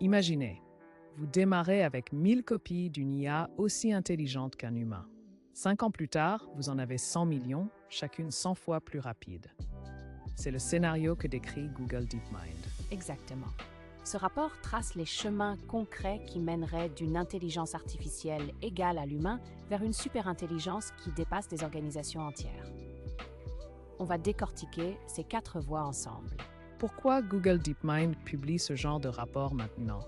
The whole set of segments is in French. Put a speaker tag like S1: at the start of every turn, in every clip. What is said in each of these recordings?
S1: Imaginez, vous démarrez avec 1000 copies d'une IA aussi intelligente qu'un humain. 5 ans plus tard, vous en avez 100 millions, chacune 100 fois plus rapide. C'est le scénario que décrit Google DeepMind.
S2: Exactement. Ce rapport trace les chemins concrets qui mèneraient d'une intelligence artificielle égale à l'humain vers une superintelligence qui dépasse des organisations entières. On va décortiquer ces 4 voies ensemble.
S1: Pourquoi Google DeepMind publie ce genre de rapport maintenant?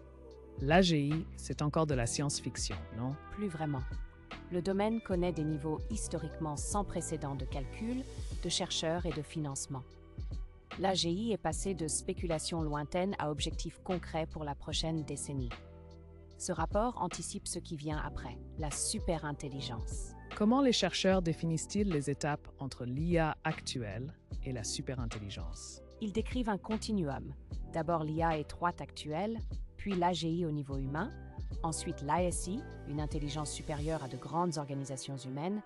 S1: L'AGI, c'est encore de la science-fiction, non?
S2: Plus vraiment. Le domaine connaît des niveaux historiquement sans précédent de calcul, de chercheurs et de financement. L'AGI est passée de spéculations lointaines à objectifs concrets pour la prochaine décennie. Ce rapport anticipe ce qui vient après, la superintelligence.
S1: Comment les chercheurs définissent-ils les étapes entre l'IA actuelle et la superintelligence?
S2: Ils décrivent un continuum. D'abord l'IA étroite actuelle, puis l'AGI au niveau humain, ensuite l'ASI, une intelligence supérieure à de grandes organisations humaines,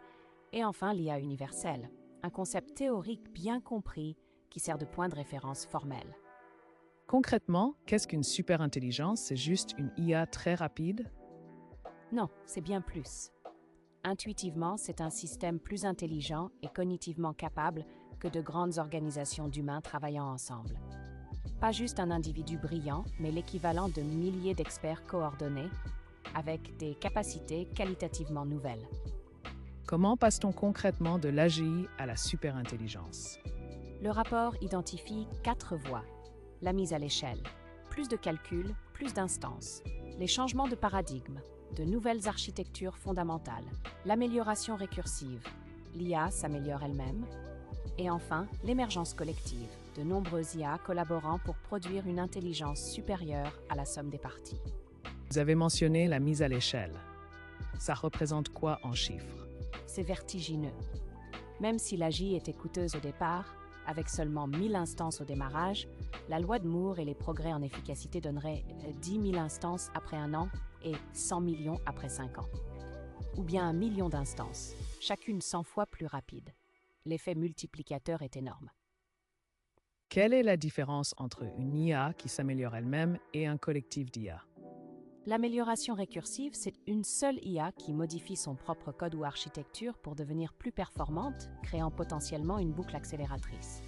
S2: et enfin l'IA universelle, un concept théorique bien compris qui sert de point de référence formel.
S1: Concrètement, qu'est-ce qu'une superintelligence? C'est juste une IA très rapide?
S2: Non, c'est bien plus. Intuitivement, c'est un système plus intelligent et cognitivement capable que de grandes organisations d'humains travaillant ensemble. Pas juste un individu brillant, mais l'équivalent de milliers d'experts coordonnés, avec des capacités qualitativement nouvelles.
S1: Comment passe-t-on concrètement de l'AGI à la superintelligence?
S2: Le rapport identifie 4 voies. La mise à l'échelle, plus de calculs, plus d'instances, les changements de paradigme, de nouvelles architectures fondamentales, l'amélioration récursive, l'IA s'améliore elle-même, et enfin l'émergence collective, de nombreuses IA collaborant pour produire une intelligence supérieure à la somme des parties.
S1: Vous avez mentionné la mise à l'échelle. Ça représente quoi en chiffres?
S2: C'est vertigineux. Même si l'AGI était coûteuse au départ, avec seulement 1000 instances au démarrage, la loi de Moore et les progrès en efficacité donneraient 10 000 instances après 1 an et 100 millions après 5 ans. Ou bien 1 million d'instances, chacune 100 fois plus rapide. L'effet multiplicateur est énorme.
S1: Quelle est la différence entre une IA qui s'améliore elle-même et un collectif d'IA?
S2: L'amélioration récursive, c'est une seule IA qui modifie son propre code ou architecture pour devenir plus performante, créant potentiellement une boucle accélératrice.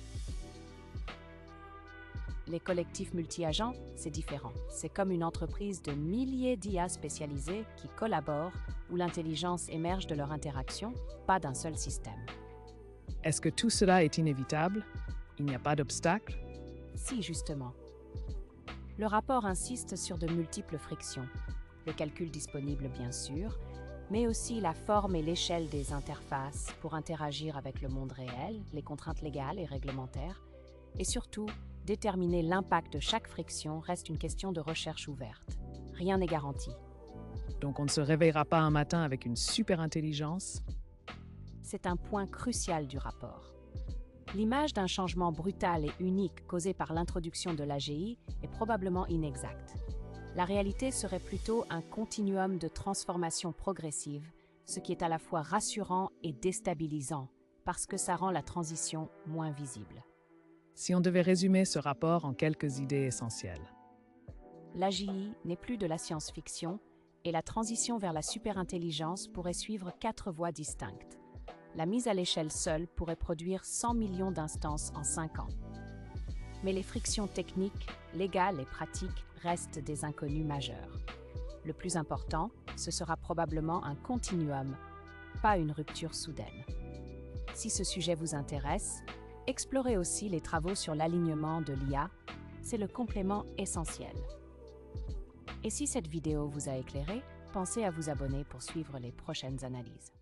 S2: Les collectifs multi-agents, c'est différent. C'est comme une entreprise de milliers d'IA spécialisées qui collaborent, où l'intelligence émerge de leur interaction, pas d'un seul système.
S1: Est-ce que tout cela est inévitable? Il n'y a pas d'obstacle?
S2: Si, justement. Le rapport insiste sur de multiples frictions. Le calcul disponible, bien sûr, mais aussi la forme et l'échelle des interfaces pour interagir avec le monde réel, les contraintes légales et réglementaires, et surtout, déterminer l'impact de chaque friction reste une question de recherche ouverte. Rien n'est garanti.
S1: Donc on ne se réveillera pas un matin avec une superintelligence?
S2: C'est un point crucial du rapport. L'image d'un changement brutal et unique causé par l'introduction de l'AGI est probablement inexacte. La réalité serait plutôt un continuum de transformation progressive, ce qui est à la fois rassurant et déstabilisant, parce que ça rend la transition moins visible.
S1: Si on devait résumer ce rapport en quelques idées essentielles.
S2: L'AGI n'est plus de la science-fiction et la transition vers la superintelligence pourrait suivre 4 voies distinctes. La mise à l'échelle seule pourrait produire 100 millions d'instances en 5 ans. Mais les frictions techniques, légales et pratiques restent des inconnus majeurs. Le plus important, ce sera probablement un continuum, pas une rupture soudaine. Si ce sujet vous intéresse, explorez aussi les travaux sur l'alignement de l'IA, c'est le complément essentiel. Et si cette vidéo vous a éclairé, pensez à vous abonner pour suivre les prochaines analyses.